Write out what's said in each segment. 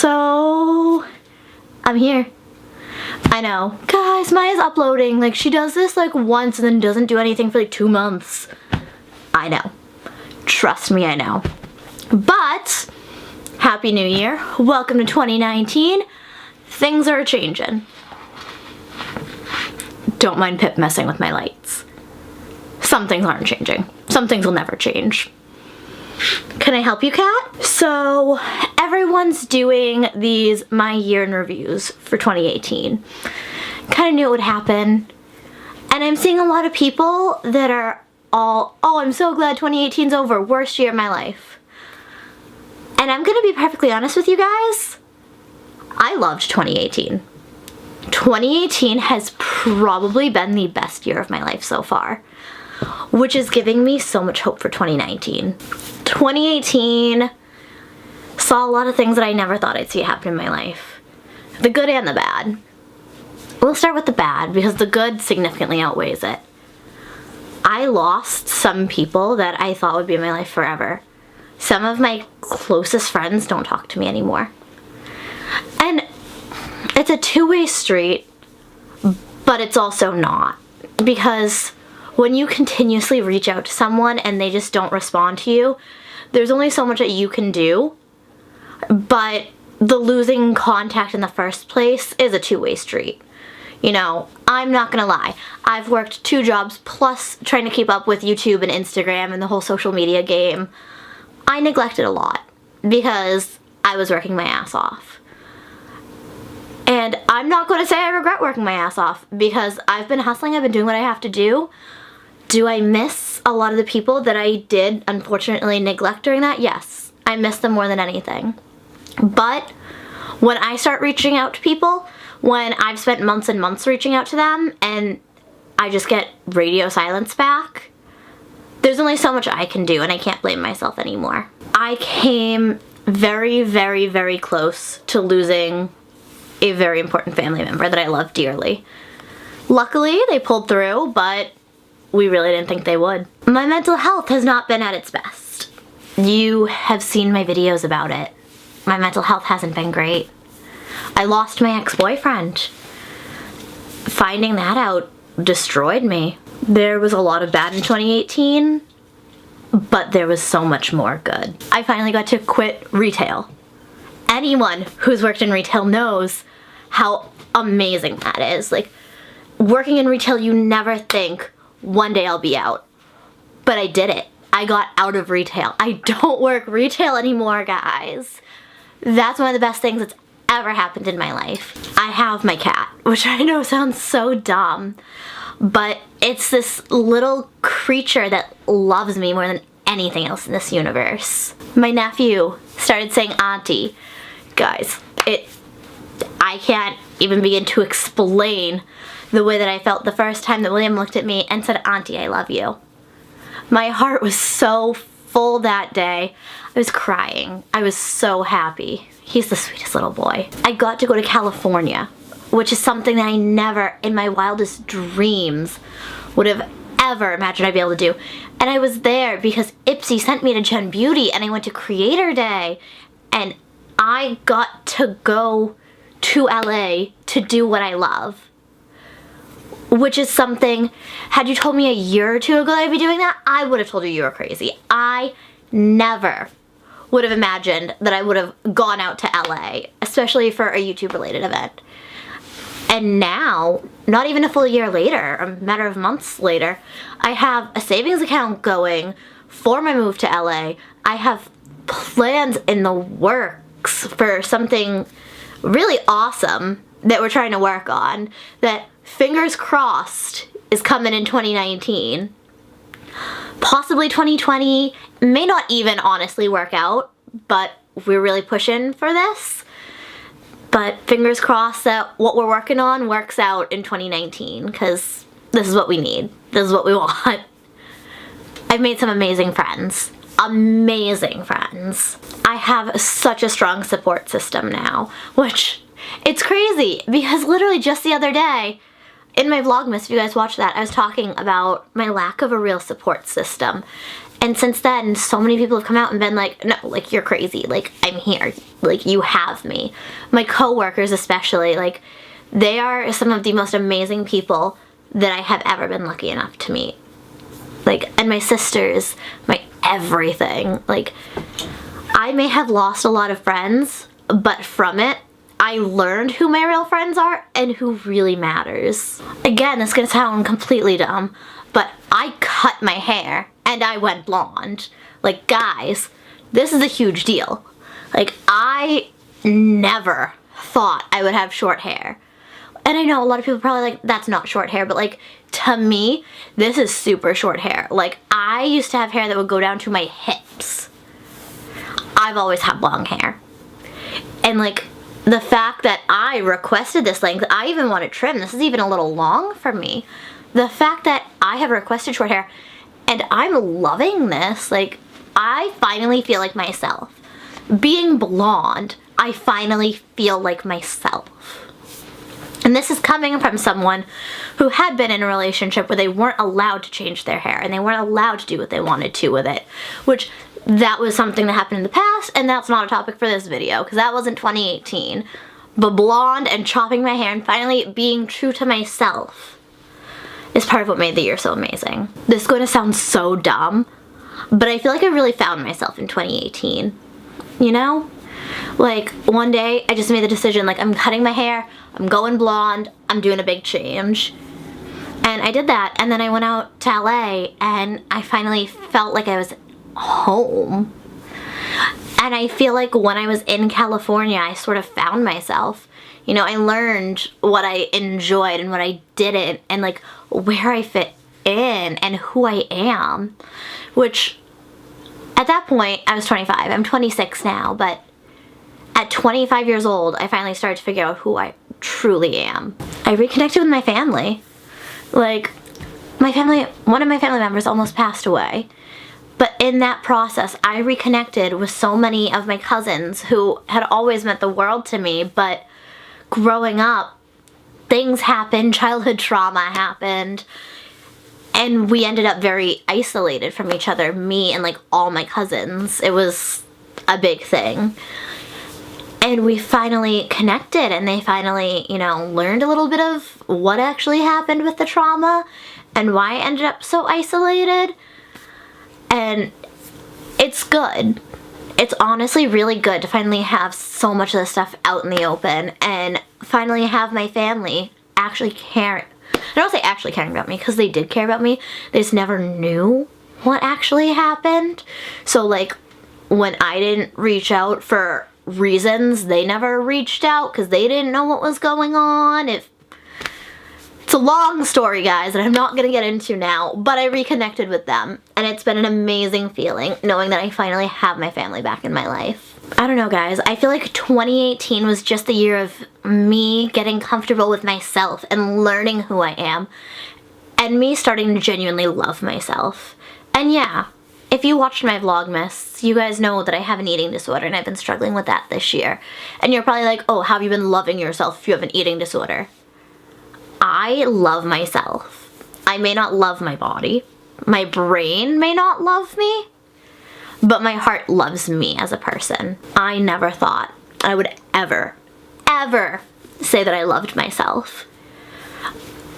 So, I'm here. I know. Guys, Maya's uploading. Like, she does this like once and then doesn't do anything for like 2 months. I know. Trust me, I know. But, Happy New Year. Welcome to 2019. Things are changing. Don't mind Pip messing with my lights. Some things aren't changing. Some things will never change. Can I help you, Kat? So, everyone's doing these my year in reviews for 2018. Kind of knew it would happen. And I'm seeing a lot of people that are all, oh, I'm so glad 2018's over. Worst year of my life. And I'm gonna be perfectly honest with you guys. I loved 2018. 2018 has probably been the best year of my life so far, which is giving me so much hope for 2019. 2018 saw a lot of things that I never thought I'd see happen in my life. The good and the bad. We'll start with the bad because the good significantly outweighs it. I lost some people that I thought would be in my life forever. Some of my closest friends don't talk to me anymore. And it's a two-way street, but it's also not. Because when you continuously reach out to someone and they just don't respond to you, there's only so much that you can do. But the losing contact in the first place is a two-way street. You know, I'm not gonna lie. I've worked 2 jobs plus trying to keep up with YouTube and Instagram and the whole social media game. I neglected a lot because I was working my ass off. And I'm not going to say I regret working my ass off because I've been hustling, I've been doing what I have to do. Do I miss a lot of the people that I did unfortunately neglect during that? Yes, I miss them more than anything. But when I start reaching out to people, when I've spent months and months reaching out to them and I just get radio silence back, there's only so much I can do and I can't blame myself anymore. I came very, very, very close to losing a very important family member that I love dearly. Luckily, they pulled through, but we really didn't think they would. My mental health has not been at its best. You have seen my videos about it. My mental health hasn't been great. I lost my ex-boyfriend. Finding that out destroyed me. There was a lot of bad in 2018, but there was so much more good. I finally got to quit retail. Anyone who's worked in retail knows how amazing that is. Like, working in retail, you never think, one day I'll be out. But I did it. I got out of retail. I don't work retail anymore, guys. That's one of the best things that's ever happened in my life. I have my cat, which I know sounds so dumb, but it's this little creature that loves me more than anything else in this universe. My nephew started saying auntie. Guys, I can't even begin to explain the way that I felt the first time that William looked at me and said, auntie, I love you. My heart was so full that day. I was crying. I was so happy. He's the sweetest little boy. I got to go to California, which is something that I never, in my wildest dreams, would have ever imagined I'd be able to do. And I was there because Ipsy sent me to Gen Beauty and I went to Creator Day and I got to go to LA to do what I love. Which is something, had you told me a year or 2 ago that I'd be doing that, I would have told you were crazy. I never would have imagined that I would have gone out to LA, especially for a YouTube related event. And now, not even a full year later, a matter of months later, I have a savings account going for my move to LA. I have plans in the works for something really awesome that we're trying to work on that, fingers crossed, is coming in 2019. Possibly 2020, may not even honestly work out, but we're really pushing for this. But fingers crossed that what we're working on works out in 2019, because this is what we need. This is what we want. I've made some amazing friends. Amazing friends. I have such a strong support system now, which, it's crazy, because literally just the other day, in my Vlogmas, if you guys watched that, I was talking about my lack of a real support system. And since then, so many people have come out and been like, no, like, you're crazy. Like, I'm here. Like, you have me. My coworkers especially, like, they are some of the most amazing people that I have ever been lucky enough to meet. Like, and my sisters, my everything. Like, I may have lost a lot of friends, but from it, I learned who my real friends are and who really matters. Again, this is gonna sound completely dumb, but I cut my hair and I went blonde. Like, guys, this is a huge deal. Like, I never thought I would have short hair. And I know a lot of people are probably like, that's not short hair, but like, to me, this is super short hair. Like, I used to have hair that would go down to my hips. I've always had long hair. And like, the fact that I requested this length, I even want to trim. This is even a little long for me. The fact that I have requested short hair and I'm loving this, like, I finally feel like myself. Being blonde, I finally feel like myself. And this is coming from someone who had been in a relationship where they weren't allowed to change their hair and they weren't allowed to do what they wanted to with it, which that was something that happened in the past, and that's not a topic for this video because that wasn't 2018. But blonde and chopping my hair and finally being true to myself is part of what made the year so amazing. This is going to sound so dumb, but I feel like I really found myself in 2018. You know? Like, one day I just made the decision, like, I'm cutting my hair, I'm going blonde, I'm doing a big change. And I did that, and then I went out to LA and I finally felt like I was home. And I feel like when I was in California, I sort of found myself. You know, I learned what I enjoyed and what I didn't, and like where I fit in and who I am. Which, at that point, I was 25. I'm 26 now, but at 25 years old, I finally started to figure out who I truly am. I reconnected with my family. Like, my family, one of my family members almost passed away. But in that process, I reconnected with so many of my cousins who had always meant the world to me, but growing up, things happened, childhood trauma happened, and we ended up very isolated from each other, me and like all my cousins. It was a big thing. And we finally connected, and they finally, you know, learned a little bit of what actually happened with the trauma and why I ended up so isolated. And it's good. It's honestly really good to finally have so much of this stuff out in the open and finally have my family actually care. I don't say actually caring about me because they did care about me. They just never knew what actually happened. So like, when I didn't reach out for reasons, they never reached out because they didn't know what was going on. It's a long story, guys, that I'm not going to get into now, but I reconnected with them, and it's been an amazing feeling knowing that I finally have my family back in my life. I don't know, guys. I feel like 2018 was just the year of me getting comfortable with myself and learning who I am, and me starting to genuinely love myself. And yeah, if you watched my Vlogmas, you guys know that I have an eating disorder, and I've been struggling with that this year. And you're probably like, oh, how have you been loving yourself if you have an eating disorder? I love myself. I may not love my body. My brain may not love me, but my heart loves me as a person. I never thought I would ever say that I loved myself.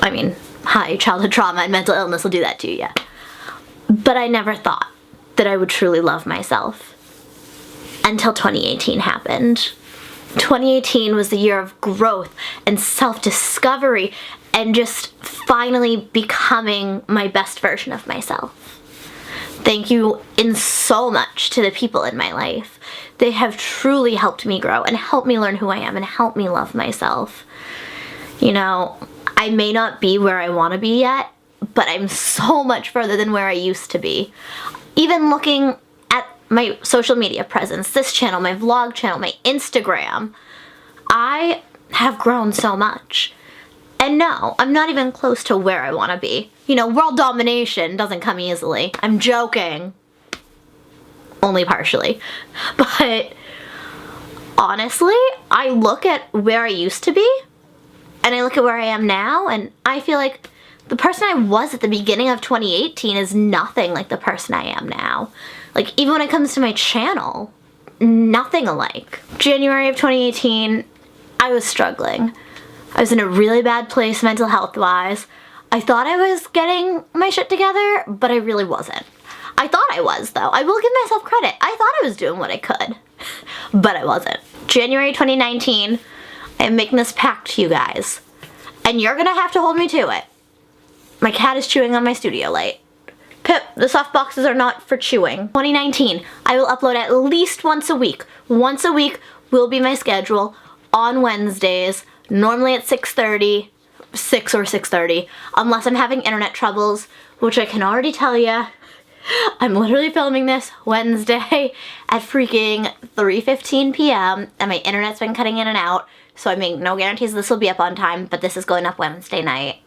I mean, hi, childhood trauma and mental illness will do that to you. But I never thought that I would truly love myself until 2018 happened. 2018 was the year of growth and self-discovery and just finally becoming my best version of myself. Thank you in so much to the people in my life. They have truly helped me grow and helped me learn who I am and helped me love myself. You know, I may not be where I want to be yet, but I'm so much further than where I used to be. Even looking at my social media presence, this channel, my vlog channel, my Instagram, I have grown so much. And no, I'm not even close to where I want to be. You know, world domination doesn't come easily. I'm joking. Only partially. But honestly, I look at where I used to be And I look at where I am now, and I feel like the person I was at the beginning of 2018 is nothing like the person I am now. Like, even when it comes to my channel, nothing alike. January of 2018, I was struggling. I was in a really bad place mental health-wise. I thought I was getting my shit together, but I really wasn't. I thought I was, though. I will give myself credit. I thought I was doing what I could, but I wasn't. January 2019, I'm making this pact to you guys, and you're gonna have to hold me to it. My cat is chewing on my studio light. Pip, the soft boxes are not for chewing. 2019, I will upload at least once a week. Once a week will be my schedule on Wednesdays, normally at 6:30, 6 or 6:30, unless I'm having internet troubles, which I can already tell you. I'm literally filming this Wednesday at freaking 3:15 p.m. and my internet's been cutting in and out, so I make no guarantees this will be up on time, but this is going up Wednesday night.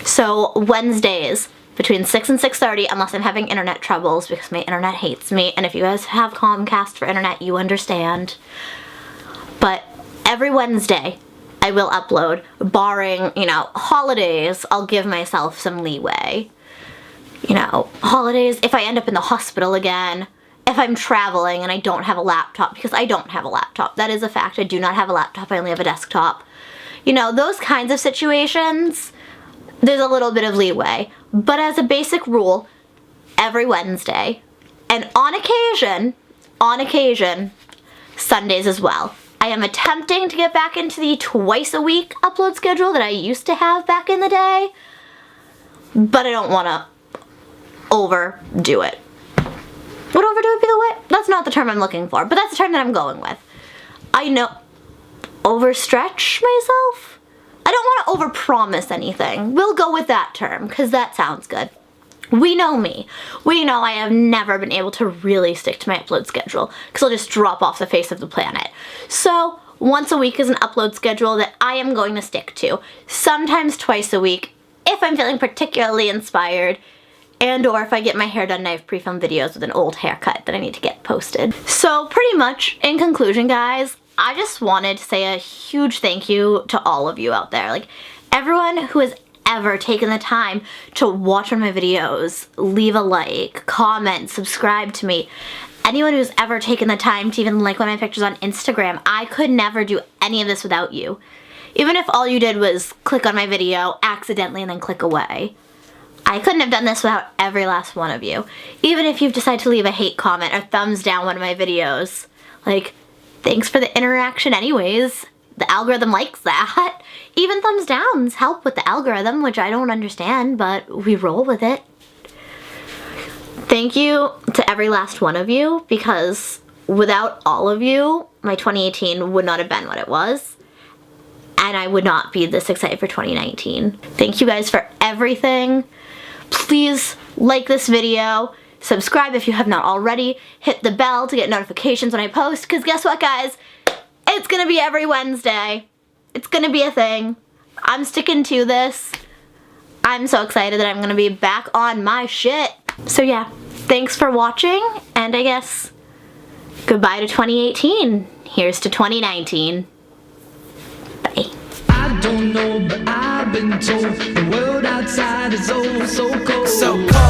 So Wednesdays between 6 and 6:30, unless I'm having internet troubles because my internet hates me, and if you guys have Comcast for internet, you understand. But every Wednesday I will upload, barring, you know, holidays. I'll give myself some leeway. You know, holidays, if I end up in the hospital again, if I'm traveling and I don't have a laptop, because I don't have a laptop. That is a fact. I do not have a laptop. I only have a desktop. You know, those kinds of situations, there's a little bit of leeway. But as a basic rule, every Wednesday, and on occasion, Sundays as well. I am attempting to get back into the twice a week upload schedule that I used to have back in the day, but I don't want to overdo it. Would overdo it be the way? That's not the term I'm looking for, but that's the term that I'm going with. I know, overstretch myself? I don't want to overpromise anything. We'll go with that term, because that sounds good. We know me. We know I have never been able to really stick to my upload schedule, because I'll just drop off the face of the planet. So, once a week is an upload schedule that I am going to stick to. Sometimes twice a week, if I'm feeling particularly inspired, and or if I get my hair done and I have pre-filmed videos with an old haircut that I need to get posted. So pretty much, in conclusion guys, I just wanted to say a huge thank you to all of you out there. Like, everyone who has ever taken the time to watch one of my videos, leave a like, comment, subscribe to me. Anyone who's ever taken the time to even like one of my pictures on Instagram, I could never do any of this without you. Even if all you did was click on my video accidentally and then click away. I couldn't have done this without every last one of you. Even if you've decided to leave a hate comment or thumbs down one of my videos. Like, thanks for the interaction anyways. The algorithm likes that. Even thumbs downs help with the algorithm, which I don't understand, but we roll with it. Thank you to every last one of you, because without all of you, my 2018 would not have been what it was. And I would not be this excited for 2019. Thank you guys for everything. Please like this video, subscribe if you have not already, hit the bell to get notifications when I post, because guess what guys? It's gonna be every Wednesday. It's gonna be a thing. I'm sticking to this. I'm so excited that I'm gonna be back on my shit. So yeah, thanks for watching, and I guess goodbye to 2018. Here's to 2019. Bye. I don't know, but I've been told the world outside is oh so cold. So cold.